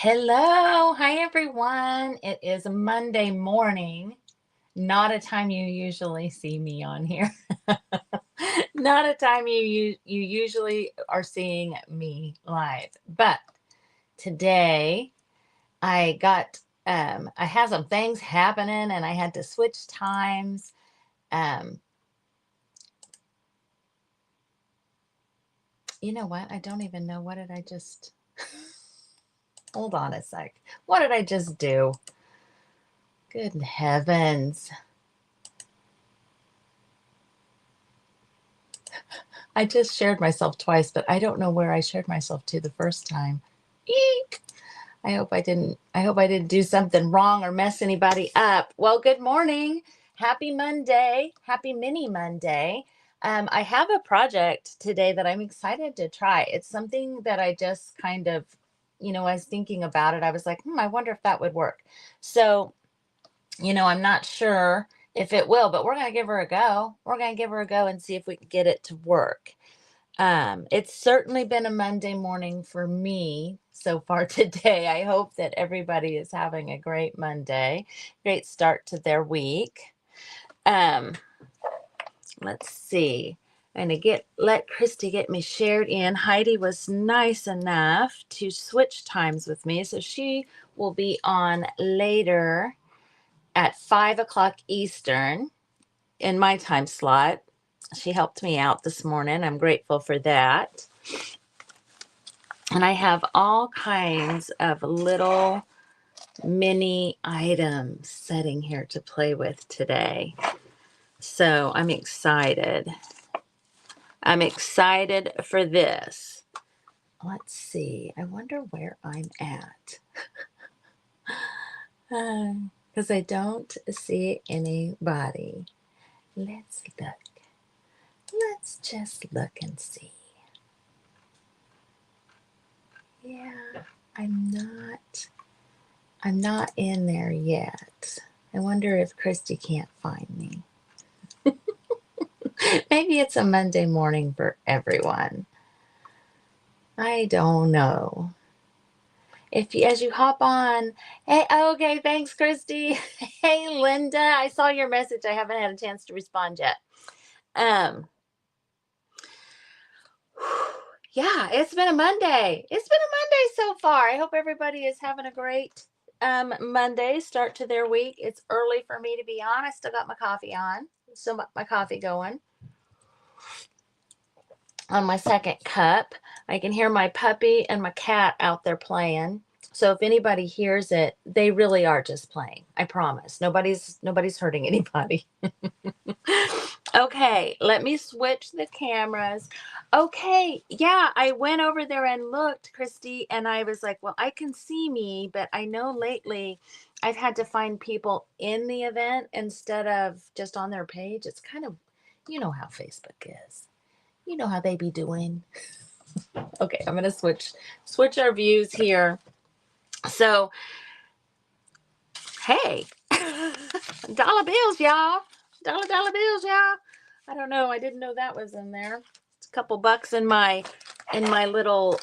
Hello. Hi, everyone. It is Monday morning, not a time you usually see me on here. Not a time you usually are seeing me live. But today I had some things happening and I had to switch times. Um, you know what? I don't even know, what did I just hold on a sec. What did I just do? Good heavens. I just shared myself twice, but I don't know where I shared myself to the first time. Eek. I hope I didn't do something wrong or mess anybody up. Well, good morning. Happy Monday. Happy mini Monday. I have a project today that I'm excited to try. It's something that I just kind of, I was thinking about it. I was like, I wonder if that would work. So, I'm not sure if it will, but we're going to give her a go. We're going to give her a go and see if we can get it to work. It's certainly been a Monday morning for me so far today. I hope that everybody is having a great Monday, great start to their week. Um, let's see. I'm gonna let Christy get me shared in. Heidi was nice enough to switch times with me, so she will be on later at 5 o'clock Eastern in my time slot. She helped me out this morning. I'm grateful for that. And I have all kinds of little mini items sitting here to play with today. So I'm excited. I'm excited for this. Let's see. I wonder where I'm at. Because I don't see anybody. Let's look. Let's just look and see. Yeah, I'm not in there yet. I wonder if Christy can't find me. Maybe it's a Monday morning for everyone. I don't know. As you hop on, hey, okay, thanks, Christy. Hey, Linda, I saw your message. I haven't had a chance to respond yet. Yeah, it's been a Monday. It's been a Monday so far. I hope everybody is having a great Monday start to their week. It's early for me, to be honest. Still got my coffee on. Still got my coffee going on my second cup. I can hear my puppy and my cat out there playing. So if anybody hears it, they really are just playing. I promise. Nobody's hurting anybody. Okay, let me switch the cameras. Okay, yeah, I went over there and looked, Christy, and I was like, well, I can see me, but I know lately I've had to find people in the event instead of just on their page. It's kind of, you know how Facebook is. You know how they be doing. Okay, I'm gonna switch our views here. So, hey, dollar bills, y'all. Dollar bills, y'all. I don't know. I didn't know that was in there. It's a couple bucks in my little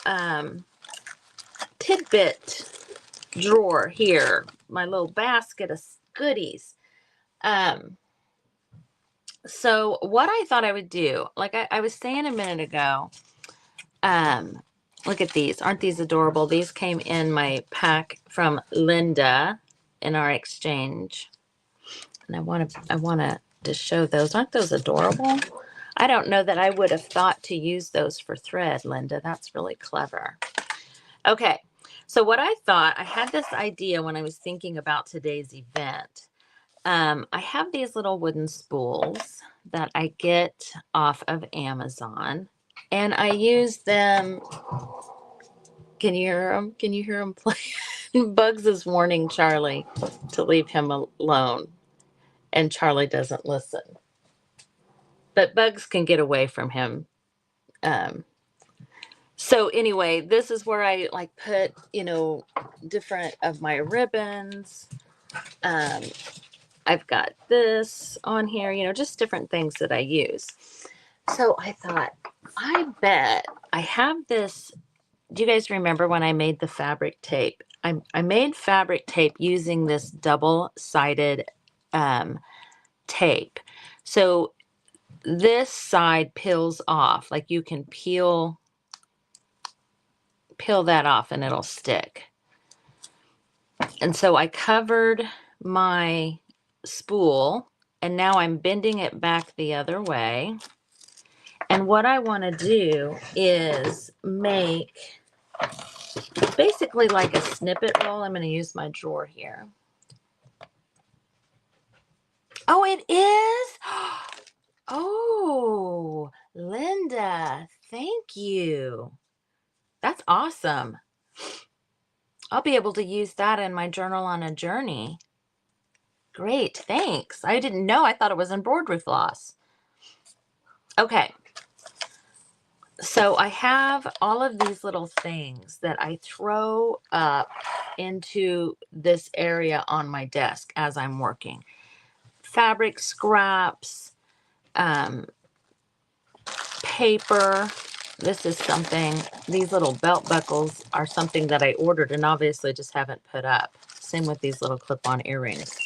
tidbit drawer here. My little basket of goodies. So what I thought I would do, like I was saying a minute ago, look at these. Aren't these adorable? These came in my pack from Linda in our exchange. And I want to show those. Aren't those adorable? I don't know that I would have thought to use those for thread, Linda. That's really clever. Okay. So what I thought, I had this idea when I was thinking about today's event. I have these little wooden spools that I get off of Amazon, and I use them. Can you hear them? Can you hear them play? Bugs is warning Charlie to leave him alone, and Charlie doesn't listen. But Bugs can get away from him. So anyway, this is where I like put, different of my ribbons. I've got this on here, just different things that I use. So I thought, I bet I have this. Do you guys remember when I made the fabric tape? I made fabric tape using this double-sided tape. So this side peels off. Like you can peel that off and it'll stick. And so I covered my spool and now I'm bending it back the other way. And what I want to do is make basically like a snippet roll. I'm going to use my drawer here. Oh, it is? Oh, Linda, thank you. That's awesome. I'll be able to use that in my journal on a journey. Great, thanks. I didn't know. I thought it was embroidery floss. Okay. So I have all of these little things that I throw up into this area on my desk as I'm working. Fabric scraps, paper. This is something, these little belt buckles are something that I ordered and obviously just haven't put up. Same with these little clip-on earrings.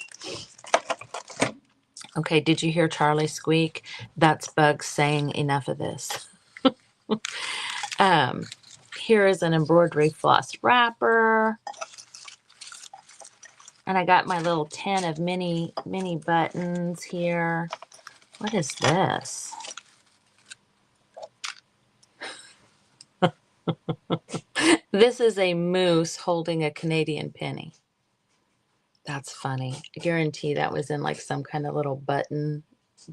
Okay, did you hear Charlie squeak? That's Bugs saying enough of this. Here is an embroidery floss wrapper. And I got my little tin of mini buttons here. What is this? This is a moose holding a Canadian penny. That's funny. I guarantee that was in like some kind of little button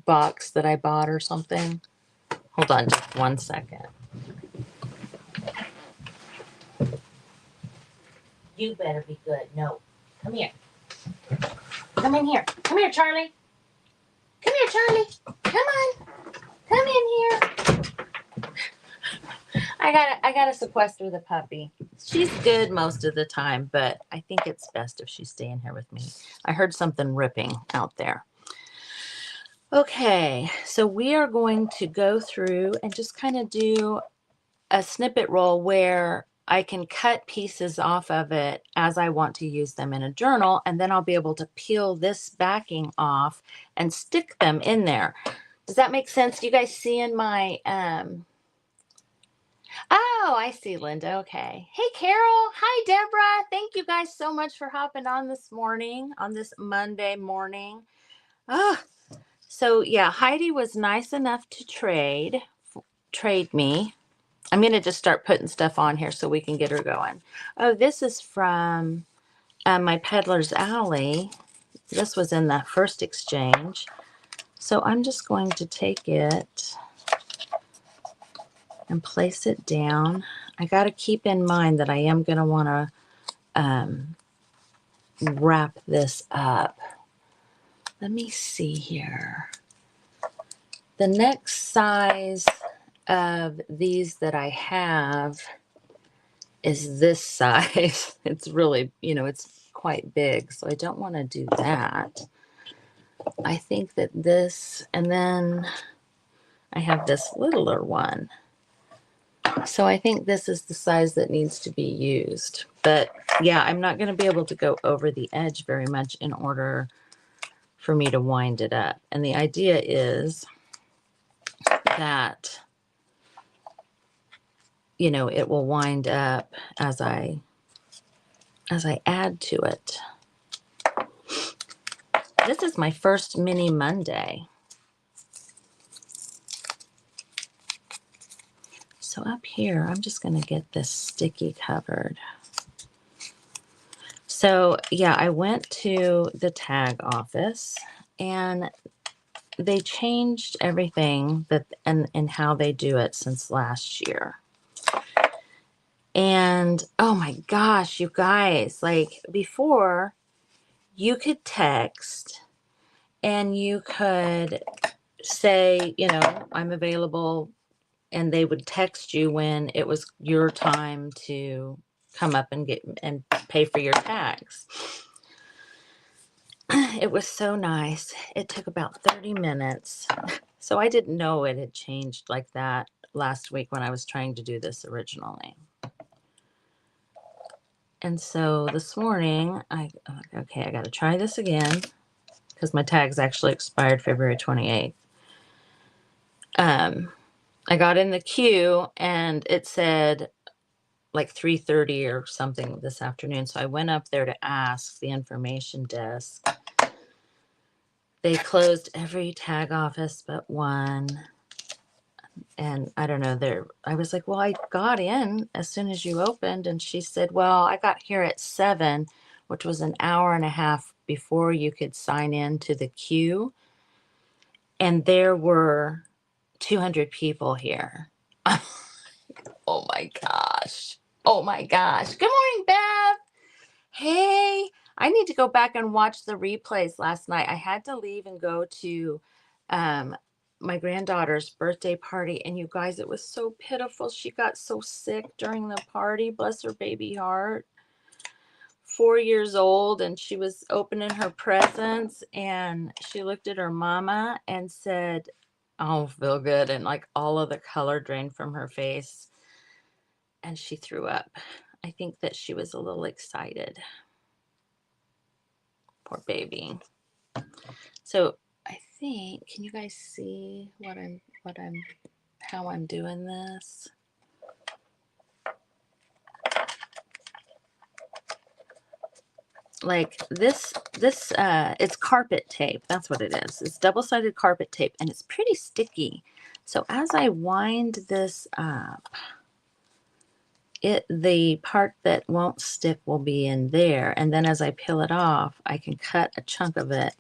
box that I bought or something. Hold on just 1 second. You better be good. No. Come here. Come in here. Come here, Charlie. Come here, Charlie. Come on. Come in here. I gotta sequester the puppy. She's good most of the time, but I think it's best if she's staying here with me. I heard something ripping out there. Okay, so we are going to go through and just kind of do a snippet roll where I can cut pieces off of it as I want to use them in a journal, and then I'll be able to peel this backing off and stick them in there. Does that make sense? Do you guys see in my Oh, I see, Linda. Okay. Hey, Carol. Hi, Deborah. Thank you guys so much for hopping on this morning, on this Monday morning. Oh, so yeah, Heidi was nice enough to trade me. I'm going to just start putting stuff on here so we can get her going. Oh, this is from my Peddler's Alley. This was in the first exchange. So I'm just going to take it and place it down. I got to keep in mind that I am going to want to wrap this up. Let me see here. The next size of these that I have is this size. It's really, it's quite big, so I don't want to do that. I think that this, and then I have this littler one. So I think this is the size that needs to be used. But yeah, I'm not going to be able to go over the edge very much in order for me to wind it up. And the idea is that, it will wind up as I add to it. This is my first mini Monday. So up here, I'm just going to get this sticky covered. So yeah, I went to the tag office and they changed everything and how they do it since last year. And oh my gosh, you guys, like before you could text and you could say, I'm available, and they would text you when it was your time to come up and pay for your tags. It was so nice. It took about 30 minutes. So I didn't know it had changed like that last week when I was trying to do this originally. And so this morning, I got to try this again because my tags actually expired February 28th. I got in the queue and it said like 3:30 or something this afternoon. So I went up there to ask the information desk. They closed every tag office but one. And I don't know, I was like, well, I got in as soon as you opened. And she said, well, I got here at 7, which was an hour and a half before you could sign in to the queue. And there were 200 people here. Oh my gosh. Oh my gosh. Good morning, Bev. Hey, I need to go back and watch the replays last night. I had to leave and go to my granddaughter's birthday party. And you guys, it was so pitiful. She got so sick during the party. Bless her baby heart. 4 years old, and she was opening her presents, and she looked at her mama and said, "Oh, feel good." And like all of the color drained from her face, and she threw up. I think that she was a little excited. Poor baby. So I think, can you guys see how I'm doing this? Like this, it's carpet tape. That's what it is. It's double-sided carpet tape, and it's pretty sticky. So as I wind this up, the part that won't stick will be in there. And then as I peel it off, I can cut a chunk of it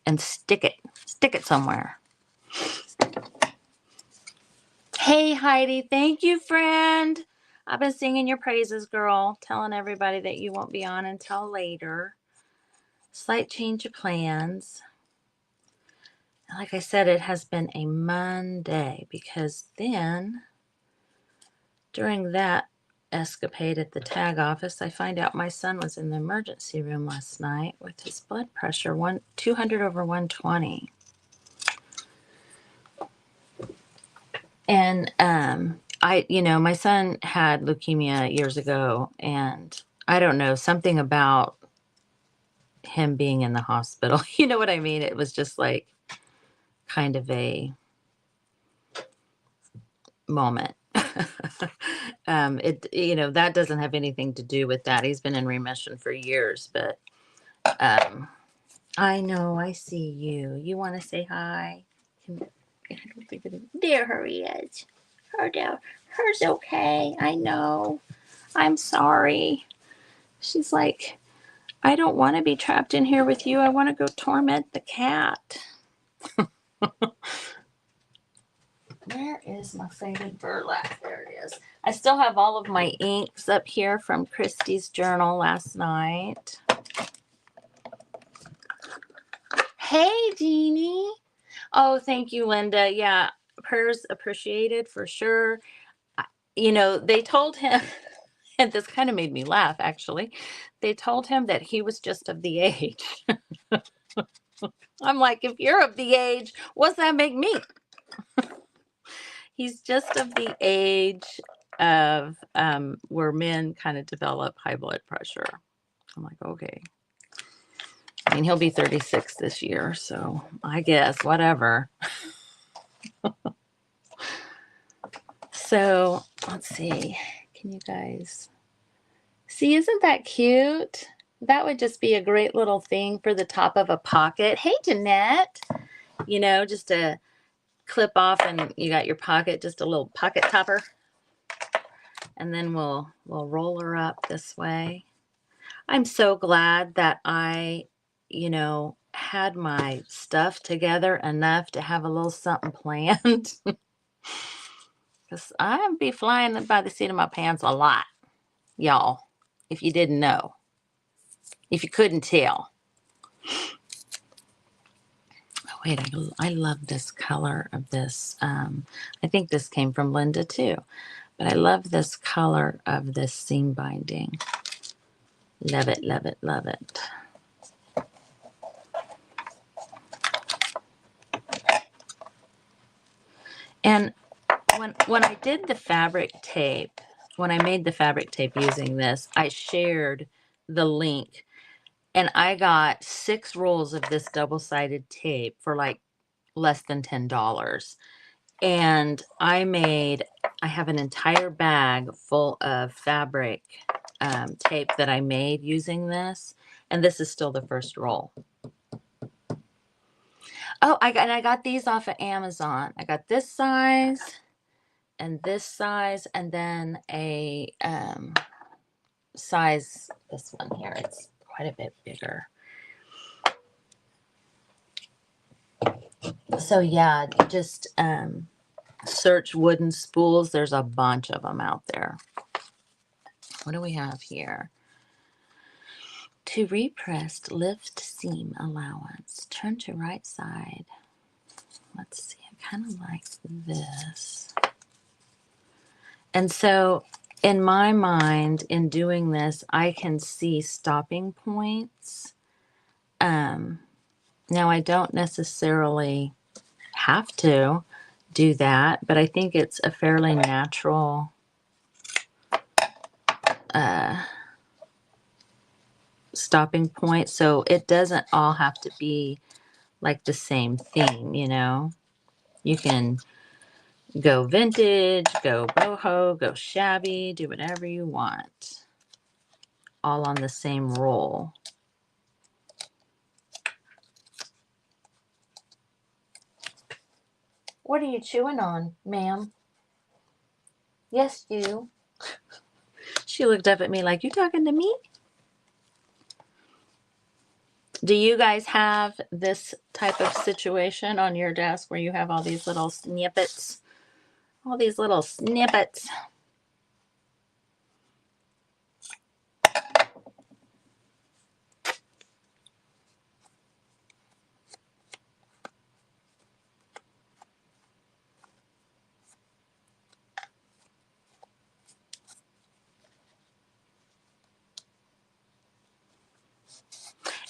and stick it somewhere. Hey, Heidi. Thank you, friend. I've been singing your praises, girl, telling everybody that you won't be on until later. Slight change of plans. Like I said, it has been a Monday because then during that escapade at the tag office, I find out my son was in the emergency room last night with his blood pressure 200 over 120. And my son had leukemia years ago, and I don't know, something about him being in the hospital. You know what I mean? It was just like kind of a moment. That doesn't have anything to do with that. He's been in remission for years, but I know, I see you. You want to say hi? There her is. Her's okay. I know. I'm sorry. She's like, I don't want to be trapped in here with you. I want to go torment the cat. Where is my faded burlap? There it is. I still have all of my inks up here from Christy's journal last night. Hey, Jeannie. Oh, thank you, Linda. Yeah, prayers appreciated for sure. They told him, and this kind of made me laugh, actually. They told him that he was just of the age. I'm like, if you're of the age, what's that make me? He's just of the age of where men kind of develop high blood pressure. I'm like, okay. I mean, he'll be 36 this year, so I guess whatever. So let's see. Can you guys see? Isn't that cute? That would just be a great little thing for the top of a pocket. Hey, Jeanette. Just a clip off, and you got your pocket, just a little pocket topper. And then we'll roll her up this way. I'm so glad that I, had my stuff together enough to have a little something planned. Because I'd be flying by the seat of my pants a lot, y'all, if you didn't know. If you couldn't tell. Oh, wait, I love this color of this. I think this came from Linda too. But I love this color of this seam binding. Love it, love it, love it. And when I did the fabric tape, when I made the fabric tape using this, I shared the link, and I got 6 rolls of this double-sided tape for like less than $10. And I have an entire bag full of fabric tape that I made using this. And this is still the first roll. Oh, I got these off of Amazon. I got this size and this size, and then a size, this one here. It's quite a bit bigger. So yeah, just search wooden spools. There's a bunch of them out there. What do we have here? To repressed lift seam allowance. Turn to right side. Let's see. I kind of like this. And so in my mind, in doing this, I can see stopping points. Now I don't necessarily have to do that, but I think it's a fairly natural stopping point. So it doesn't all have to be like the same theme, you know. You can go vintage, go boho, go shabby, do whatever you want. All on the same roll. What are you chewing on, ma'am? Yes, you. She looked up at me like, you talking to me? Do you guys have this type of situation on your desk where you have all these little snippets? All these little snippets.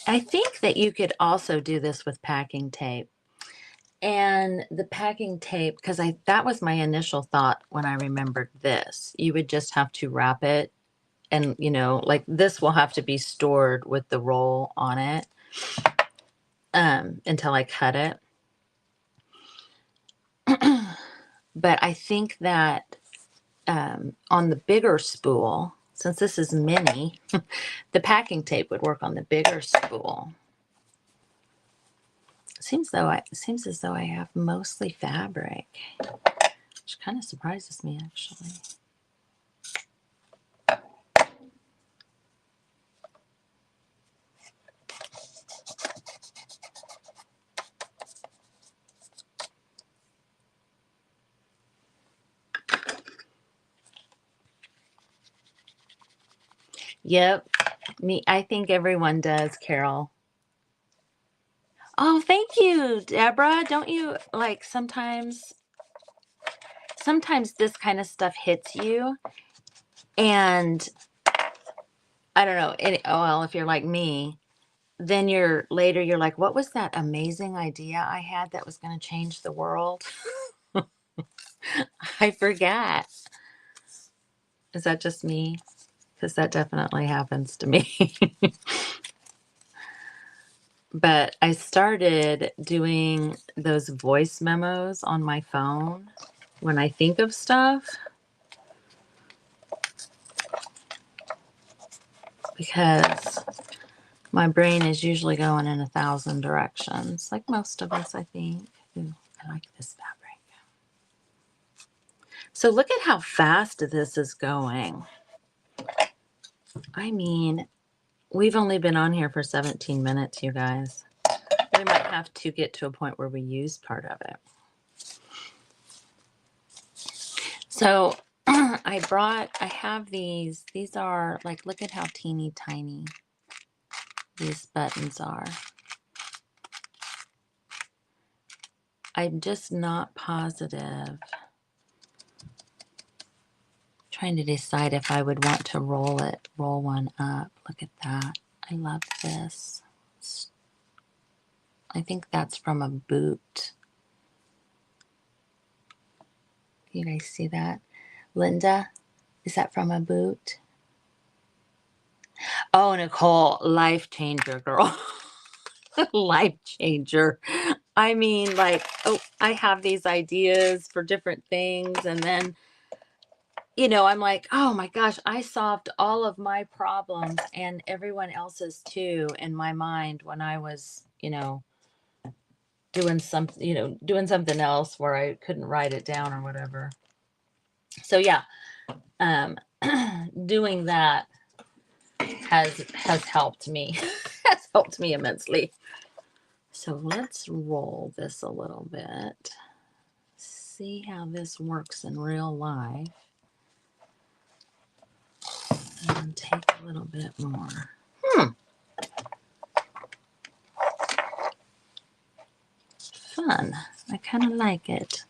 I think that you could also do this with packing tape. And the packing tape, because that was my initial thought when I remembered this. You would just have to wrap it, and you know, like this will have to be stored with the roll on it until I cut it. But I think that on the bigger spool, since this is mini, the packing tape would work on the bigger spool. Seems as though I have mostly fabric, which kind of surprises me actually. Yep, I think everyone does, Carol. Oh, thank you, Deborah. Don't you like sometimes this kind of stuff hits you, and I don't know. Well, if you're like me, then you're like, what was that amazing idea I had that was going to change the world? I forgot. Is that just me? Because that definitely happens to me. But I started doing those voice memos on my phone when I think of stuff, because my brain is usually going in 1,000 directions, like most of us, I think. Ooh, I like this fabric. So look at how fast this is going. I mean, we've only been on here for 17 minutes, you guys. We might have to get to a point where we use part of it. So I have these. These are like, look at how teeny tiny these buttons are. I'm just not positive. Trying to decide if I would want to roll one up. Look at that. I love this. I think that's from a boot. You guys see that? Linda, Is that from a boot? Oh, Nicole, life changer, girl. Life changer. I mean, like, oh, I have these ideas for different things. And then, I'm like, oh my gosh, I solved all of my problems and everyone else's too in my mind when I was, doing something else where I couldn't write it down or whatever. So yeah, um, doing that has helped me, has helped me immensely. So let's roll this a little bit. See how this works in real life. And take a little bit more. Fun. I kind of like it.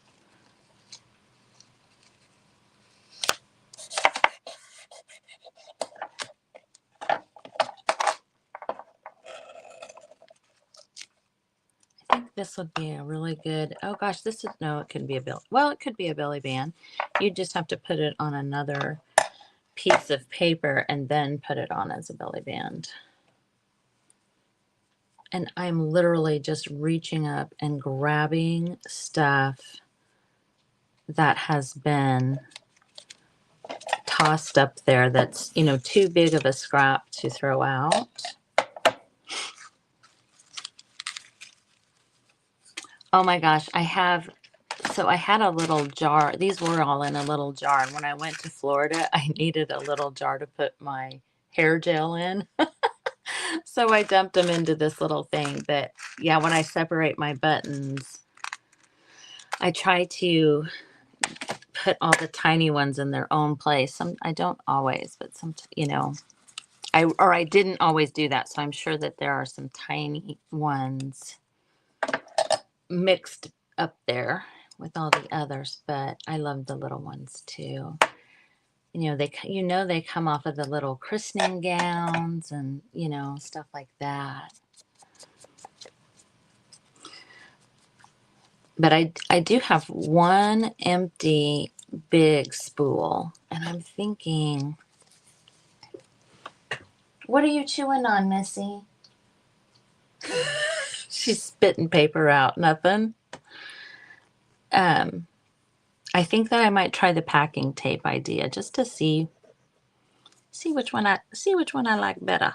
I think this would be a really good, oh gosh, no, it couldn't be a belly. Well, it could be a belly band. You just have to put it on another piece of paper and then put it on as a belly band. And I'm literally just reaching up and grabbing stuff that has been tossed up there that's, too big of a scrap to throw out. Oh my gosh, I had a little jar. These were all in a little jar. And when I went to Florida, I needed a little jar to put my hair gel in. So I dumped them into this little thing. But yeah, when I separate my buttons, I try to put all the tiny ones in their own place. I don't always, but I didn't always do that. So I'm sure that there are some tiny ones mixed up there with all the others, but I love the little ones too. They come off of the little christening gowns and, stuff like that. But I do have one empty big spool, and I'm thinking, what are you chewing on, Missy? She's spitting paper out. Nothing. I think that I might try the packing tape idea just to see which one I like better.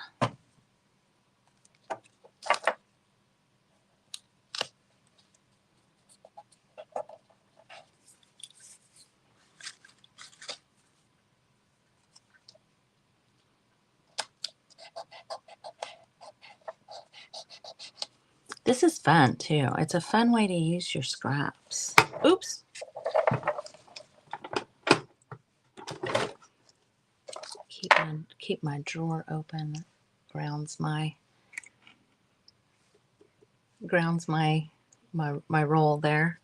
This is fun too. It's a fun way to use your scraps. Oops. Keep my drawer open. Grounds my roll there.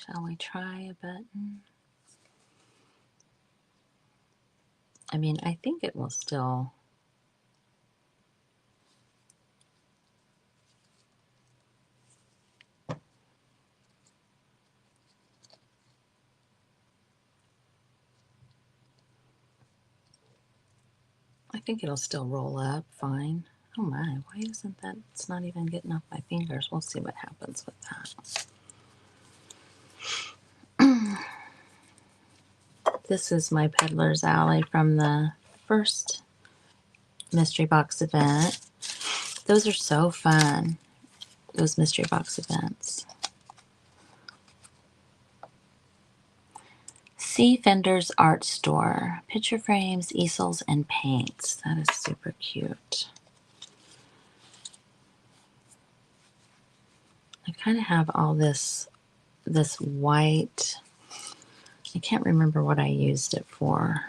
Shall we try a button? I mean, I think it will still. I think it'll still roll up fine. Oh my, why isn't that? It's not even getting off my fingers. We'll see what happens with that. This is my Peddler's Alley from the first mystery box event. Those are so fun, those mystery box events. C. Fender's Art Store. Picture frames, easels, and paints. That is super cute. I kind of have all this white. I can't remember what I used it for.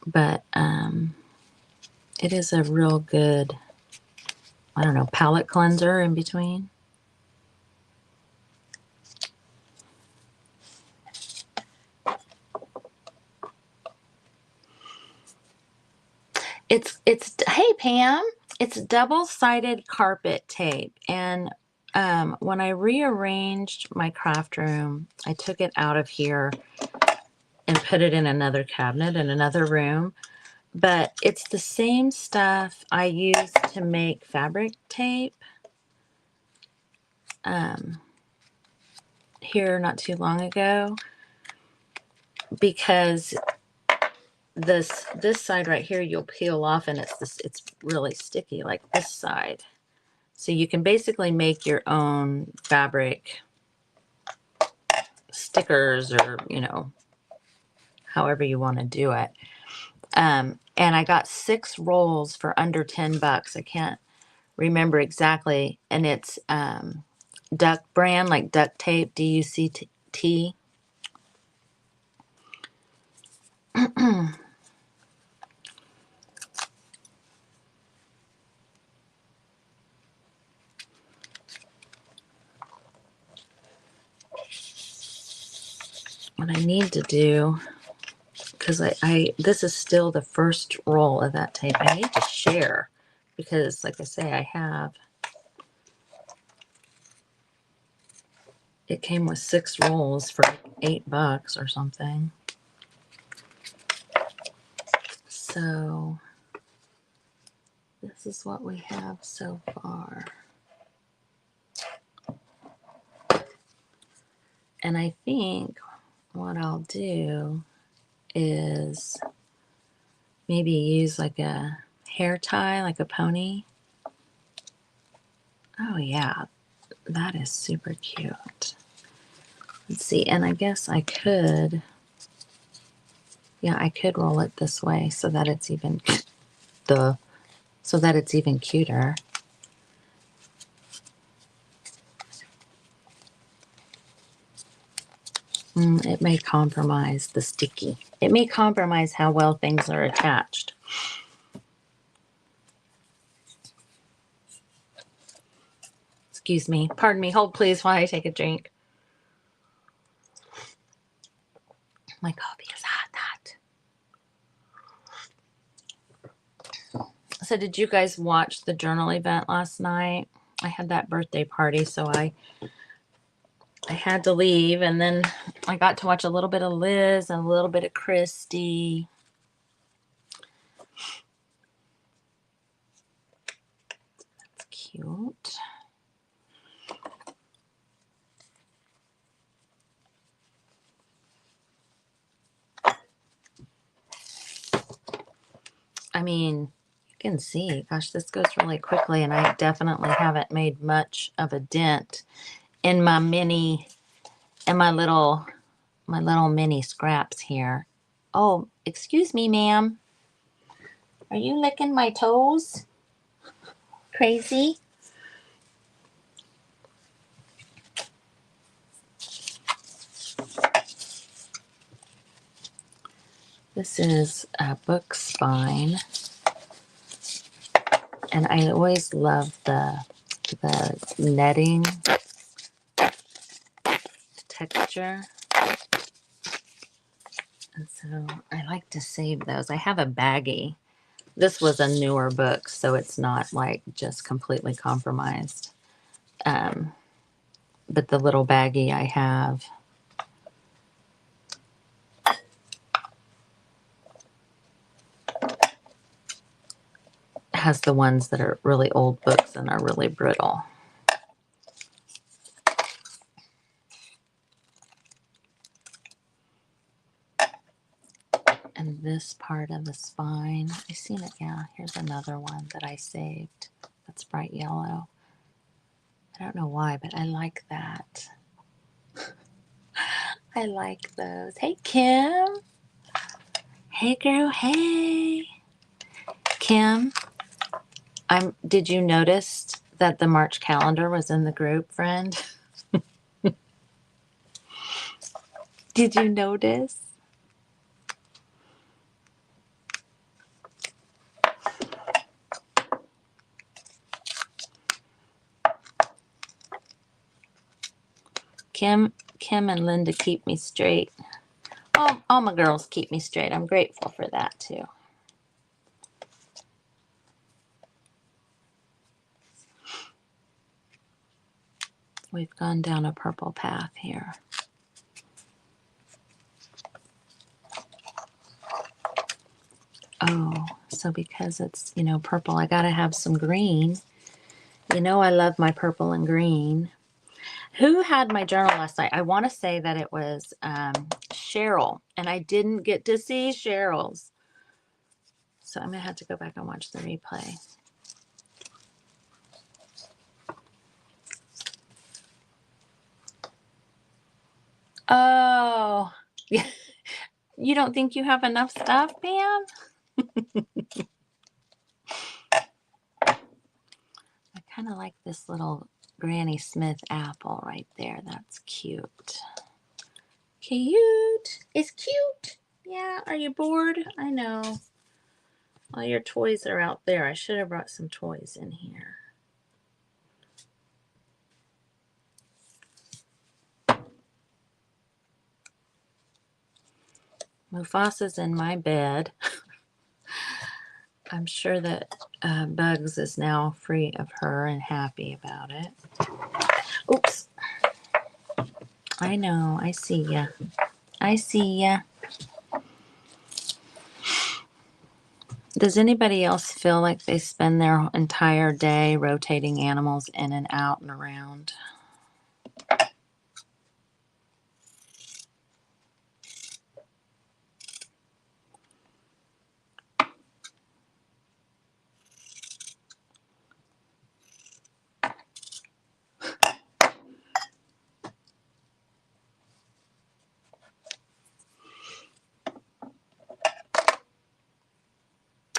But it is a real good I don't know, palette cleanser in between. It's hey Pam, it's double-sided carpet tape. And when I rearranged my craft room, I took it out of here and put it in another cabinet in another room. But it's the same stuff I used to make fabric tape here not too long ago, because this side right here you'll peel off, and it's really sticky like this side. So you can basically make your own fabric stickers, or however you want to do it. And I got 6 rolls for under $10. I can't remember exactly, and it's duck brand, like duct tape, DUCT. What I need to do, because I this is still the first roll of that tape, I need to share, because like I say, it came with 6 rolls for $8 or something. So this is what we have so far. And I think what I'll do is maybe use like a hair tie, like a pony. Oh yeah, that is super cute. Let's see, and I guess I could, yeah, I could roll it this way so that it's even cuter. It may compromise the sticky. It may compromise how well things are attached. Excuse me. Pardon me. Hold please while I take a drink. My coffee is hot. So did you guys watch the journal event last night? I had that birthday party, so I had to leave, and then I got to watch a little bit of Liz and a little bit of Christy. That's cute. I mean, you can see, gosh, this goes really quickly, and I definitely haven't made much of a dent in my little mini scraps here. Oh, excuse me, ma'am. Are you licking my toes? Crazy? This is a book spine, and I always love the netting texture. And so I like to save those. I have a baggie. This was a newer book, so it's not like just completely compromised. But the little baggie I have has the ones that are really old books and are really brittle. And this part of the spine, I seen it, yeah, here's another one that I saved that's bright yellow. I don't know why, but I like that. I like those. Hey, Kim. Hey, girl, hey. Kim, did you notice that the March calendar was in the group, friend? Did you notice? Kim and Linda keep me straight. All my girls keep me straight. I'm grateful for that too. We've gone down a purple path here. Oh, so because it's, purple, I gotta have some green. I love my purple and green. Who had my journal last night? I want to say that it was Cheryl, and I didn't get to see Cheryl's. So I'm going to have to go back and watch the replay. Oh, you don't think you have enough stuff, Pam? I kind of like this little Granny Smith apple right there. That's cute. Cute. It's cute. Yeah, are you bored? I know. All your toys are out there. I should have brought some toys in here. Mufasa's in my bed. I'm sure that Bugs is now free of her and happy about it. Oops. I know. I see ya. I see ya. Does anybody else feel like they spend their entire day rotating animals in and out and around?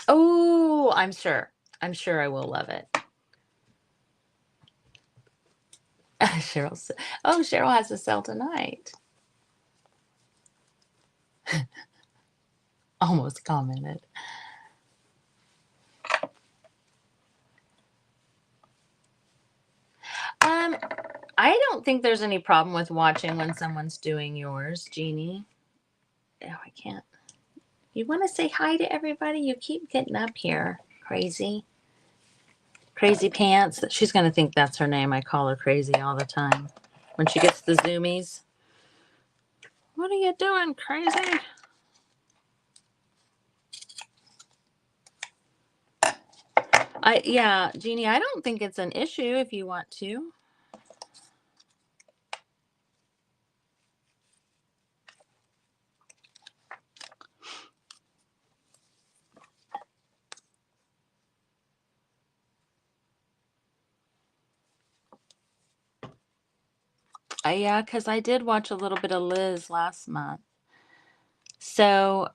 Oh, I'm sure. I'm sure I will love it. Cheryl has a sale tonight. Almost commented. I don't think there's any problem with watching when someone's doing yours, Jeannie. Oh, I can't. You want to say hi to everybody? You keep getting up here. Crazy Pants. She's going to think that's her name. I call her Crazy all the time. When she gets the zoomies. What are you doing, Crazy? Yeah, Jeannie, I don't think it's an issue if you want to. Yeah, because I did watch a little bit of Liz last month. So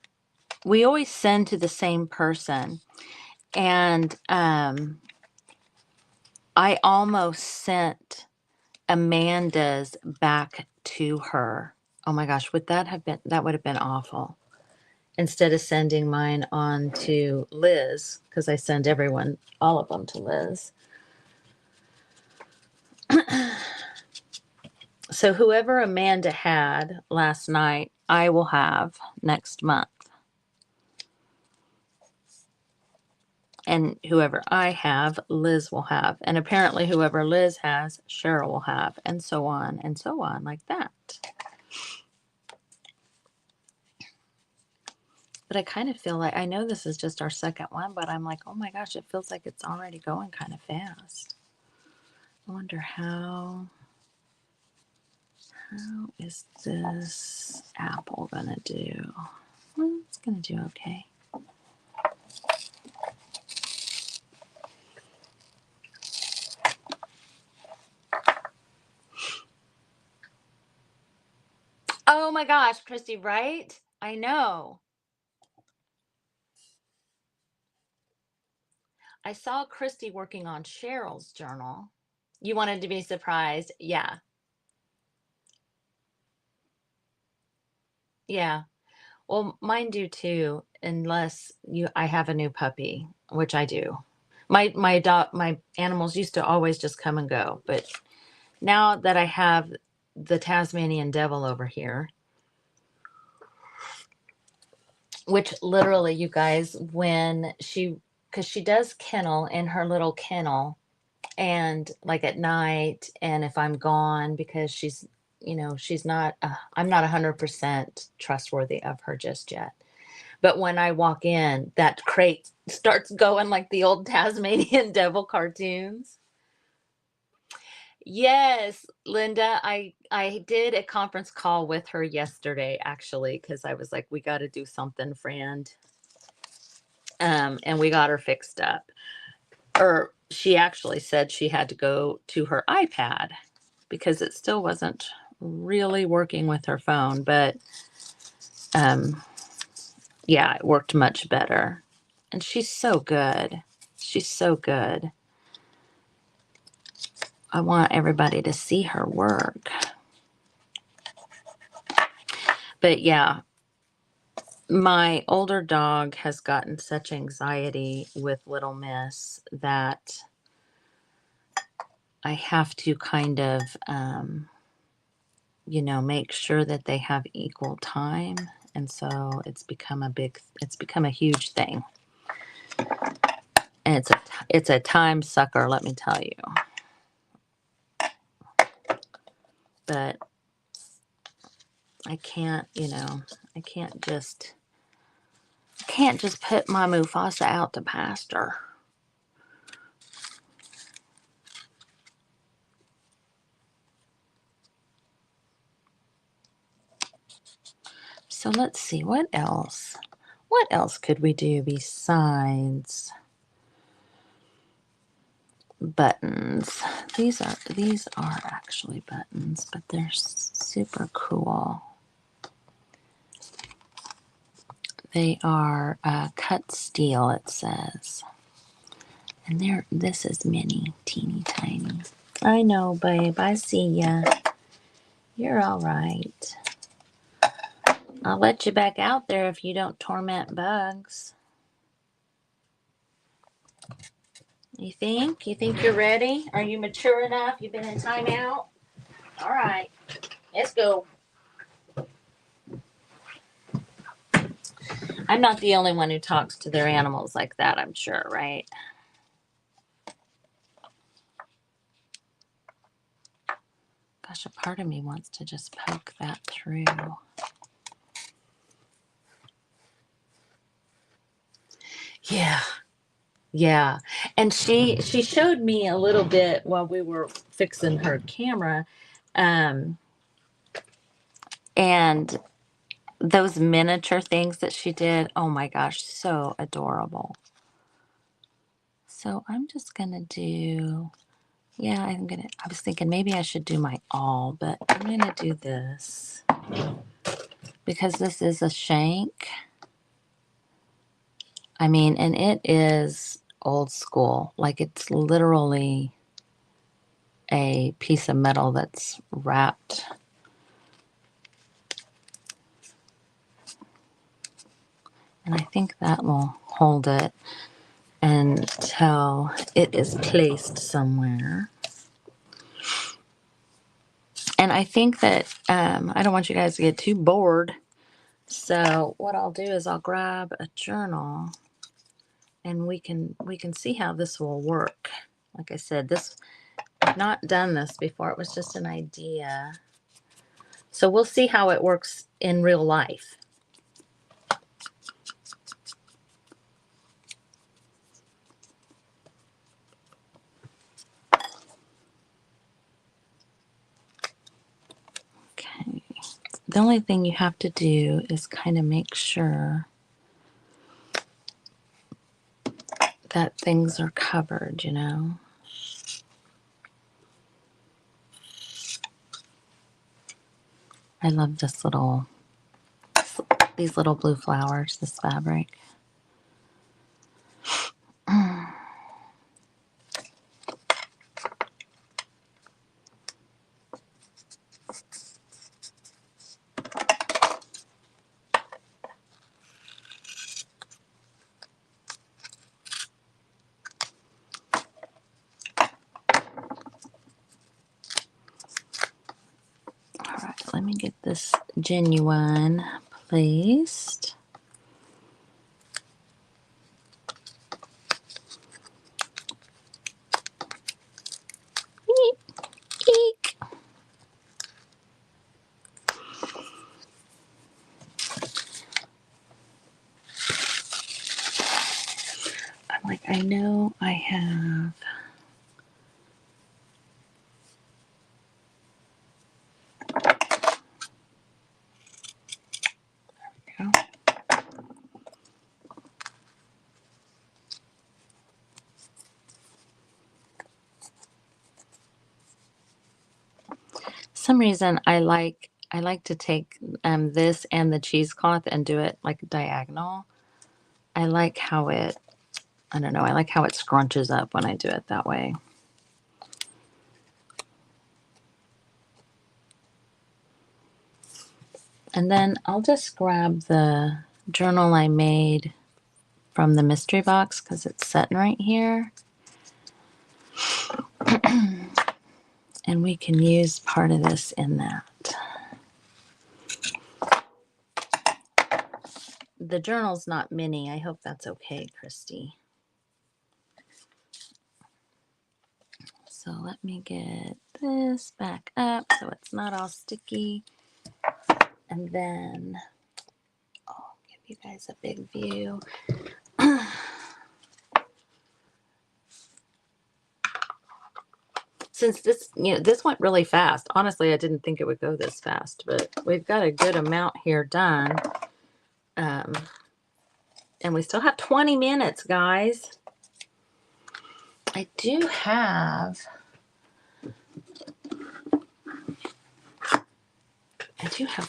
we always send to the same person. And I almost sent Amanda's back to her. Oh my gosh, that would have been awful. Instead of sending mine on to Liz, because I send all of them to Liz. So whoever Amanda had last night, I will have next month. And whoever I have, Liz will have. And apparently whoever Liz has, Cheryl will have. And so on, like that. But I kind of feel like, I know this is just our second one, but I'm like, oh my gosh, it feels like it's already going kind of fast. I wonder how is this apple gonna do? Well, it's gonna do okay. Oh my gosh, Christy, right? I know. I saw Christy working on Cheryl's journal. You wanted to be surprised. Yeah. Yeah. Well, mine do too, unless I have a new puppy, which I do. My animals used to always just come and go, but now that I have the Tasmanian devil over here, which literally, you guys, when because she does kennel in her little kennel, and like at night, and if I'm gone, because she's, she's not, I'm not 100% trustworthy of her just yet. But when I walk in, that crate starts going like the old Tasmanian devil cartoons. Yes, Linda, I did a conference call with her yesterday actually, because I was like, we got to do something, friend. And we got her fixed up. Or she actually said she had to go to her iPad because it still wasn't really working with her phone, but um yeah, it worked much better. And she's so good. She's so good. I want everybody to see her work. But yeah, my older dog has gotten such anxiety with Little Miss that I have to kind of, make sure that they have equal time. And so it's become a huge thing. And it's a time sucker, let me tell you. But I can't, I can't just put my Mufasa out to pasture. So let's see, what else? What else could we do besides buttons? These are actually buttons, but they're super cool. They are cut steel, it says. And this is mini, teeny tiny. I know, babe, I see ya. You're all right. I'll let you back out there if you don't torment bugs. You think? You think you're ready? Are you mature enough? You've been in timeout? All right. Let's go. I'm not the only one who talks to their animals like that, I'm sure, right? Gosh, a part of me wants to just poke that through. Yeah. Yeah. And she showed me a little bit while we were fixing her camera. And those miniature things that she did, oh my gosh, so adorable. So I'm just gonna do, yeah, I was thinking maybe I should do my all, but I'm gonna do this because this is a shank. I mean, and it is old school. Like it's literally a piece of metal that's wrapped. And I think that will hold it until it is placed somewhere. And I think that I don't want you guys to get too bored. So what I'll do is I'll grab a journal and we can see how this will work. Like I said, I've not done this before. It was just an idea. So we'll see how it works in real life. Okay. The only thing you have to do is kind of make sure that things are covered, I love these little blue flowers, this fabric. let me get this genuine placed. Eek, eek. I'm like, I know I have. There we go. Some reason I like to take this and the cheesecloth and do it like diagonal. I like how it, I don't know, I like how it scrunches up when I do it that way. And then I'll just grab the journal I made from the mystery box because it's sitting right here. And we can use part of this in that. The journal's not mini. I hope that's okay, Christy. So let me get this back up so it's not all sticky. And then I'll give you guys a big view. Since this, this went really fast. Honestly, I didn't think it would go this fast, but we've got a good amount here done. And we still have 20 minutes, guys. I do have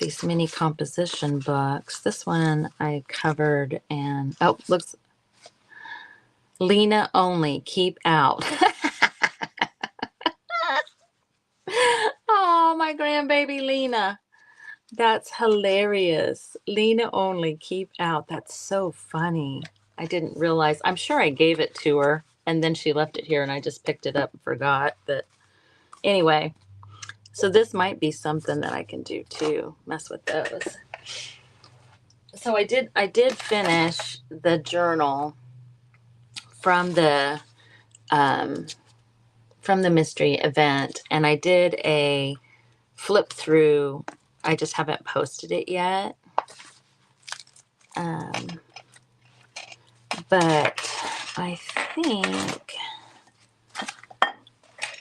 these mini composition books. This one I covered and, oh, looks, Lena only, keep out. Oh, my grandbaby Lena. That's hilarious. Lena only, keep out. That's so funny. I didn't realize. I'm sure I gave it to her and then she left it here and I just picked it up and forgot. But anyway, so this might be something that I can do too. Mess with those. So I did finish the journal from the mystery event, and I did a flip through. I just haven't posted it yet. But I think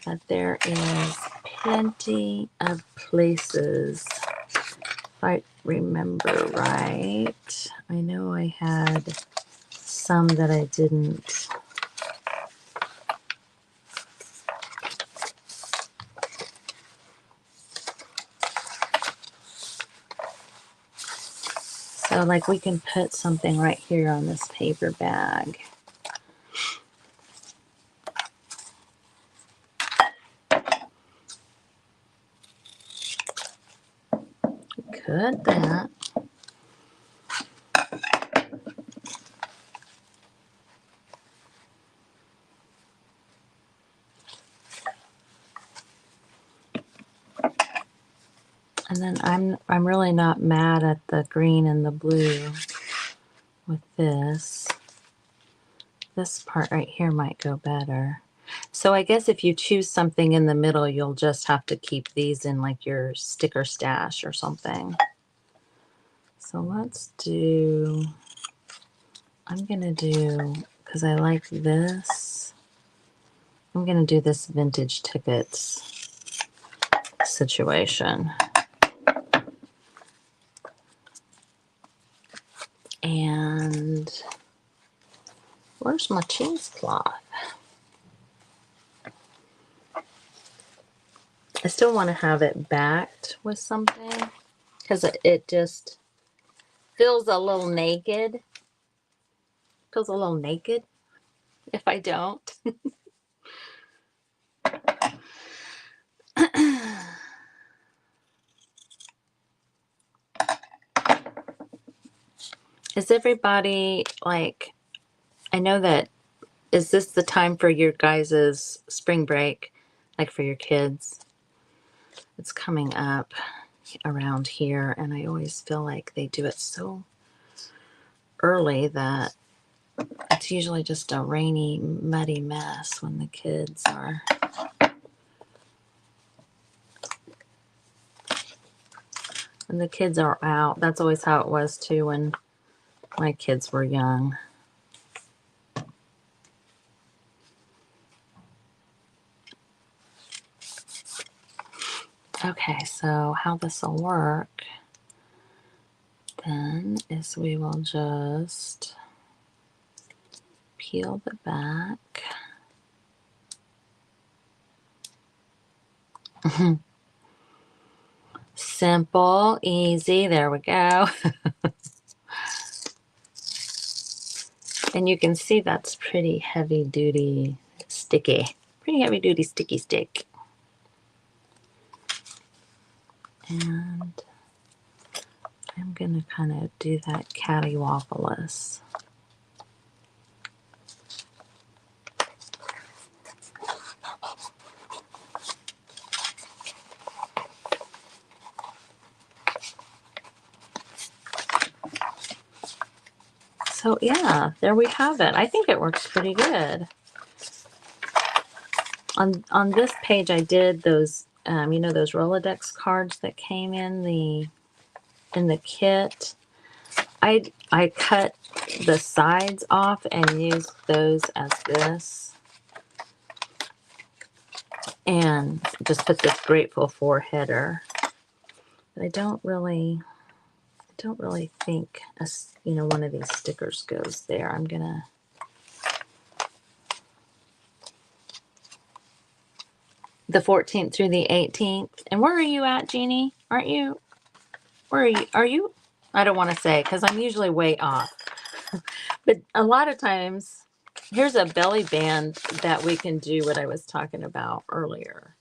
that there is plenty of places, if I remember right. I know I had some that I didn't. So like we can put something right here on this paper bag. Could that. And then I'm really not mad at the green and the blue with this. This part right here might go better. So I guess if you choose something in the middle, you'll just have to keep these in like your sticker stash or something. So let's do, I'm gonna do, because I like this, I'm gonna do this vintage tickets situation. And where's my cheesecloth? I still want to have it backed with something because it just feels a little naked. Feels a little naked if I don't. Is everybody like, I know that, is this the time for your guys' spring break, like for your kids? It's coming up. around here, and I always feel like they do it so early that it's usually just a rainy, muddy mess when the kids are out. That's always how it was too when my kids were young. Okay, so how this will work then is we will just peel the back. Simple, easy, there we go. And you can see that's pretty heavy duty sticky. Pretty heavy duty sticky stick. And I'm gonna kind of do that cattywampus. So yeah, there we have it. I think it works pretty good. On this page, I did those, you know, those Rolodex cards that came in the kit. I cut the sides off and used those as this, and just put this Grateful For header. But I don't really think one of these stickers goes there. I'm gonna the 14th through the 18th. And where are you at, Jeannie? Aren't you? Where are you? Are you? I don't want to say because I'm usually way off. But a lot of times, here's a belly band that we can do what I was talking about earlier.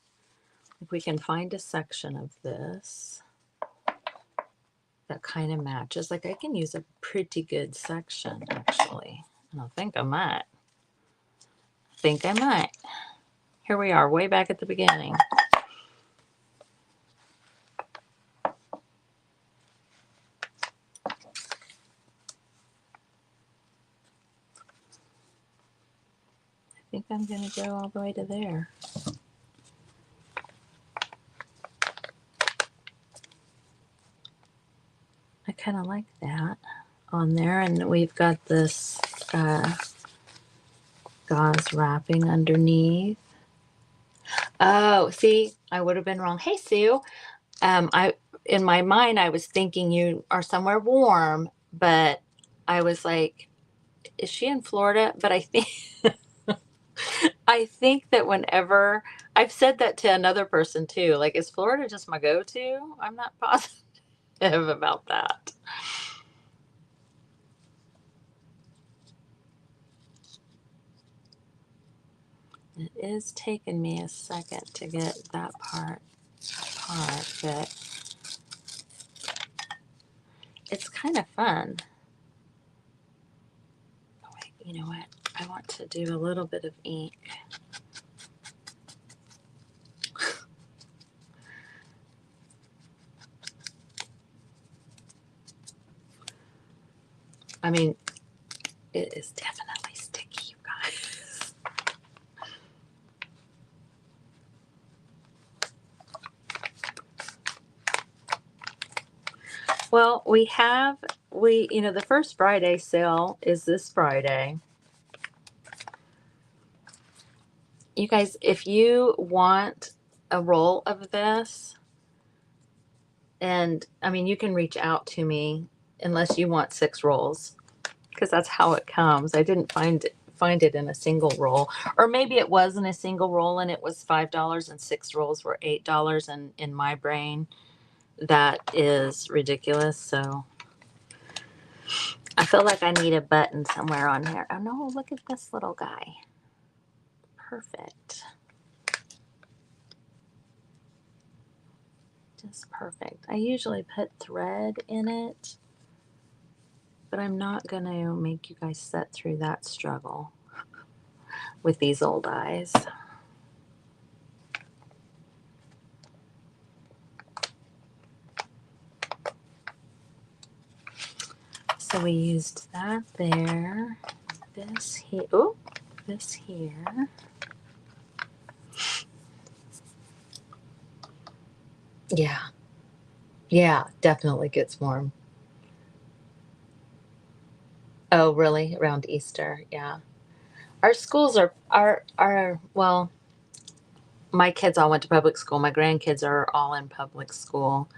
If we can find a section of this that kind of matches, like I can use a pretty good section actually. And I think I might. Here we are, way back at the beginning. I think I'm going to go all the way to there. I kind of like that on there. And we've got this gauze wrapping underneath. Oh, see, I would have been wrong. Hey, Sue. In my mind, I was thinking you are somewhere warm, but I was like, is she in Florida? But I think I think that whenever I've said that to another person too, like, is Florida just my go-to? I'm not positive about that. It is taking me a second to get that part apart, but it's kind of fun. Oh, wait, you know what? I want to do a little bit of ink. I mean, it is definitely sticky, you guys. Well, the first Friday sale is this Friday. You guys, if you want a roll of this, and I mean, you can reach out to me unless you want 6 rolls, because that's how it comes. I didn't find it in a single roll, or maybe it was in a single roll and it was $5 and 6 rolls were $8, and in my brain that is ridiculous. So I feel like I need a button somewhere on here. Oh no, look at this little guy. Perfect. Just perfect. I usually put thread in it, but I'm not going to make you guys sit through that struggle with these old eyes. So we used that there. This here. Oh, this here. Yeah. Yeah, definitely gets warm. Oh, really? Around Easter. Yeah. Our schools are well, my kids all went to public school. My grandkids are all in public school.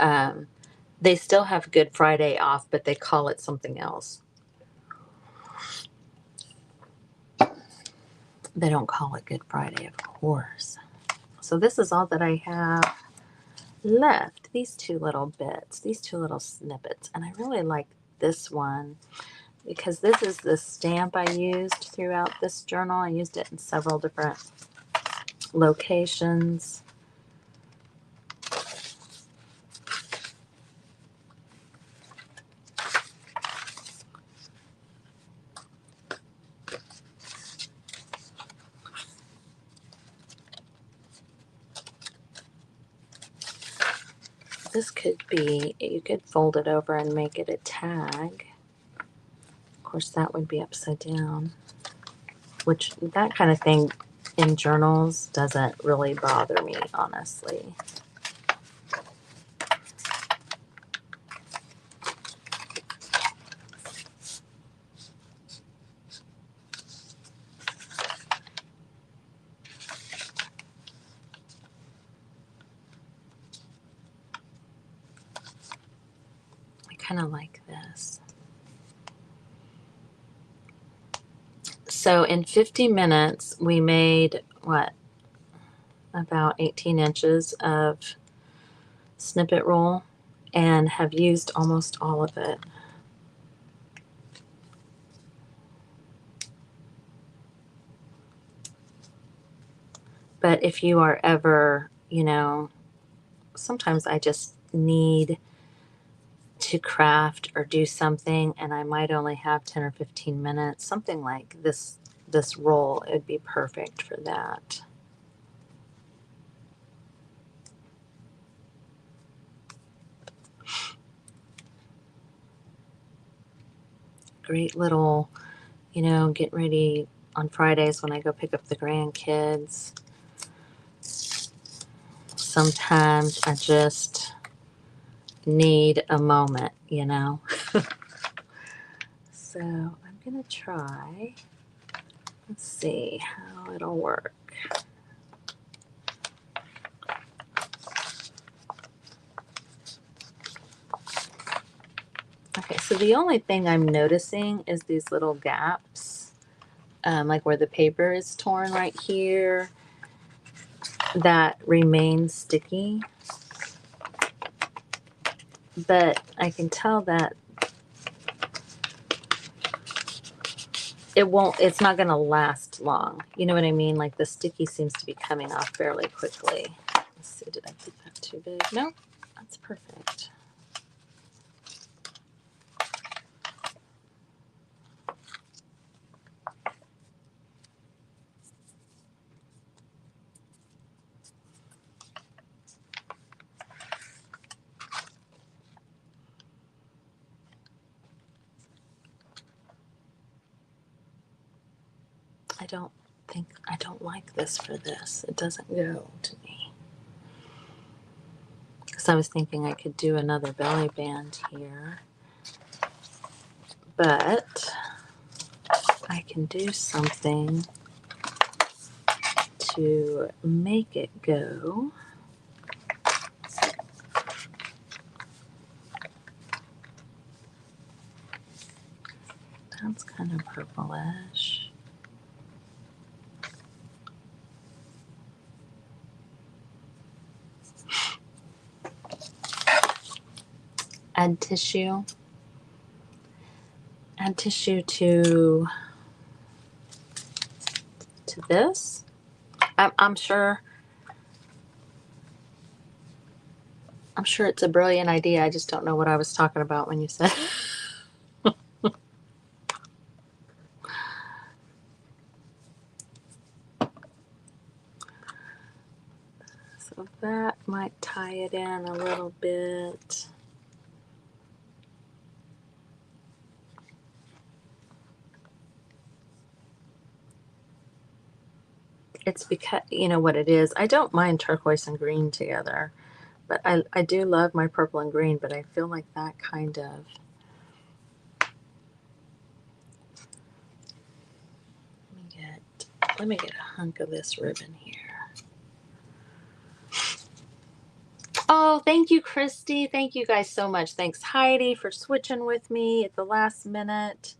Um, they still have Good Friday off, but they call it something else. They don't call it Good Friday, of course. So this is all that I have left. These two little bits, these two little snippets. And I really like this one because this is the stamp I used throughout this journal. I used it in several different locations. This could be, you could fold it over and make it a tag. Of course, that would be upside down, which that kind of thing in journals doesn't really bother me, honestly. I kind of like this. So in 50 minutes, we made what? About 18 inches of snippet roll and have used almost all of it. But if you are ever, sometimes I just need to craft or do something and I might only have 10 or 15 minutes, something like this roll, it'd be perfect for that. Great little, get ready on Fridays when I go pick up the grandkids. Sometimes I just need a moment, So I'm going to try. Let's see how it'll work. Okay, so the only thing I'm noticing is these little gaps, like where the paper is torn right here, that remain sticky. But I can tell that it's not going to last long. You know what I mean? Like the sticky seems to be coming off fairly quickly. Let's see, did I put that too big? No, that's perfect. I don't like this for this. It doesn't go to me. Because I was thinking I could do another belly band here. But I can do something to make it go. That's kind of purplish. Add tissue. Add tissue to this. I'm sure it's a brilliant idea. I just don't know what I was talking about when you said So that might tie it in a little bit. it's because, you know what it is? I don't mind turquoise and green together, but I do love my purple and green, but I feel like that kind of, let me get a hunk of this ribbon here. Oh, thank you, Christy. Thank you guys so much. Thanks, Heidi, for switching with me at the last minute.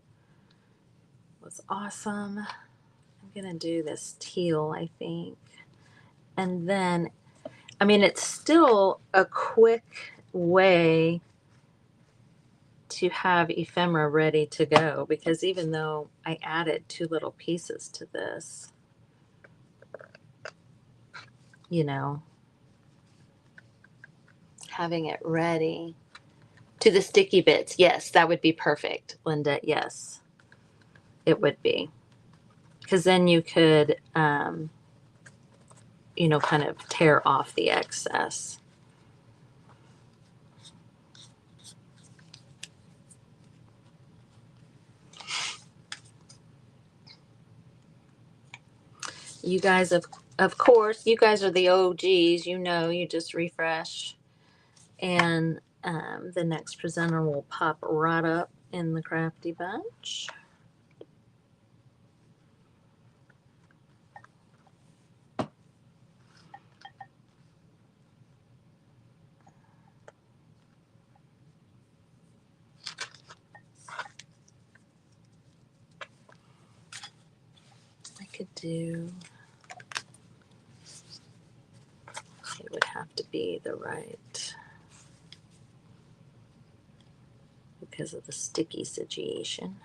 It was awesome. I'm going to do this teal, I think. And then, I mean, it's still a quick way to have ephemera ready to go, because even though I added 2 little pieces to this, you know, having it ready to the sticky bits. Yes, that would be perfect, Linda. Yes, it would be. Because then you could, you know, kind of tear off the excess. You guys, of course, you guys are the OGs. You know, you just refresh, and the next presenter will pop right up in the crafty bunch. I could do, it would have to be the right, because of the sticky situation.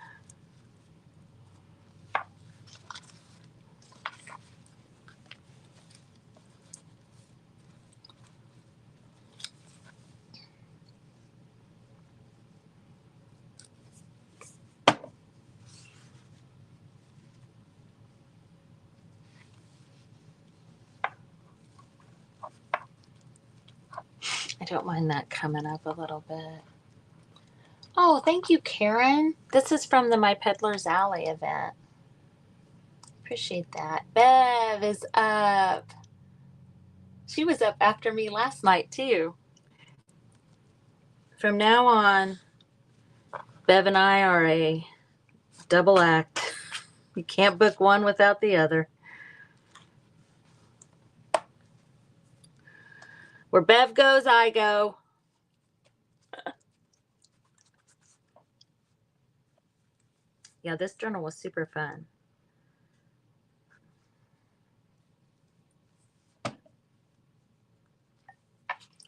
I don't mind that coming up a little bit. Oh, thank you, Karen. This is from the My Peddler's Alley event. Appreciate that. Bev is up. She was up after me last night, too. From now on, Bev and I are a double act. You can't book one without the other. Where Bev goes, I go. Yeah, this journal was super fun.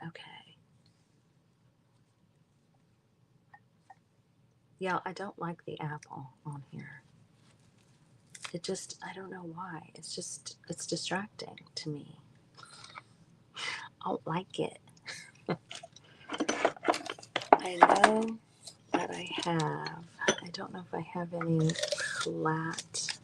Okay. Yeah, I don't like the apple on here. It just, I don't know why. It's just, it's distracting to me. I don't like it. I know that I have, I don't know if I have any flat.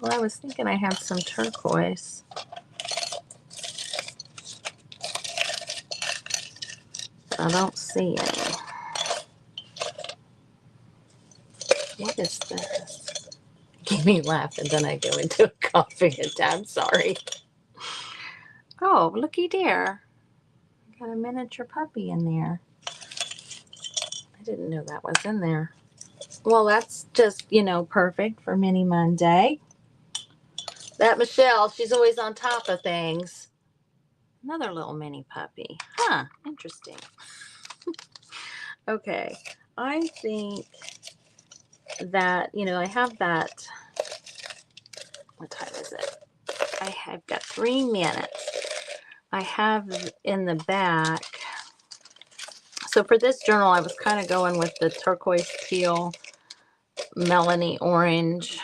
Well, I was thinking I had some turquoise. I don't see any. What is this? Give me a laugh and then I go into a coughing attack. I'm sorry. Oh, looky there. Got a miniature puppy in there. I didn't know that was in there. Well, that's just, you know, perfect for Mini Monday. That Michele, she's always on top of things. Another little mini puppy. Huh, interesting. Okay, I think that, you know, I have that, what time is it? I have got 3 minutes. I have in the back, so for this journal, I was kind of going with the turquoise teal, melony orange,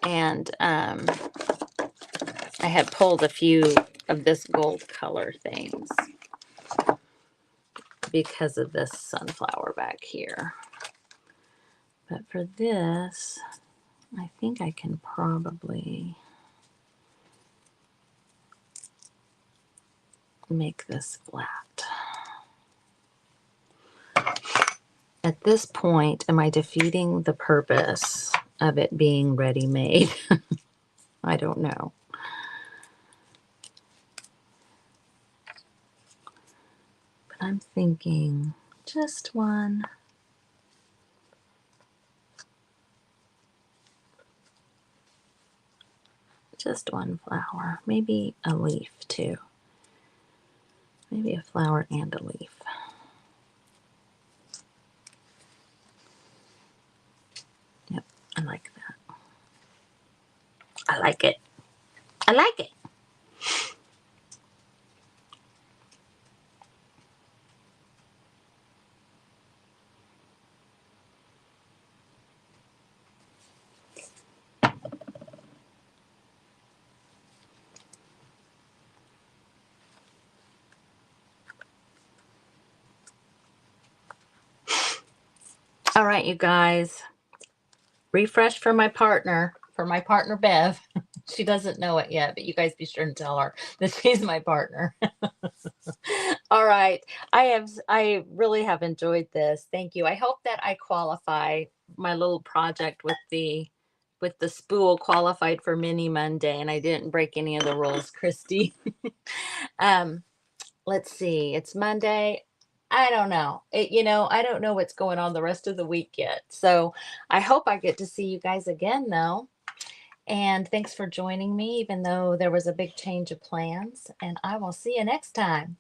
and I had pulled a few of this gold color things because of this sunflower back here. But for this, I think I can probably, make this flat. At this point, am I defeating the purpose of it being ready-made? I don't know. But I'm thinking just one. Just one flower. Maybe a leaf too. Maybe a flower and a leaf. Yep, I like that. I like it. I like it. All right, you guys. Refresh for my partner Bev. She doesn't know it yet, but you guys be sure to tell her that she's my partner. All right. I really have enjoyed this. Thank you. I hope that I qualify. My little project with the spool qualified for Mini Monday, and I didn't break any of the rules, Christy. Let's see. It's Monday. I don't know. I don't know what's going on the rest of the week yet. So I hope I get to see you guys again, though. And thanks for joining me, even though there was a big change of plans. And I will see you next time.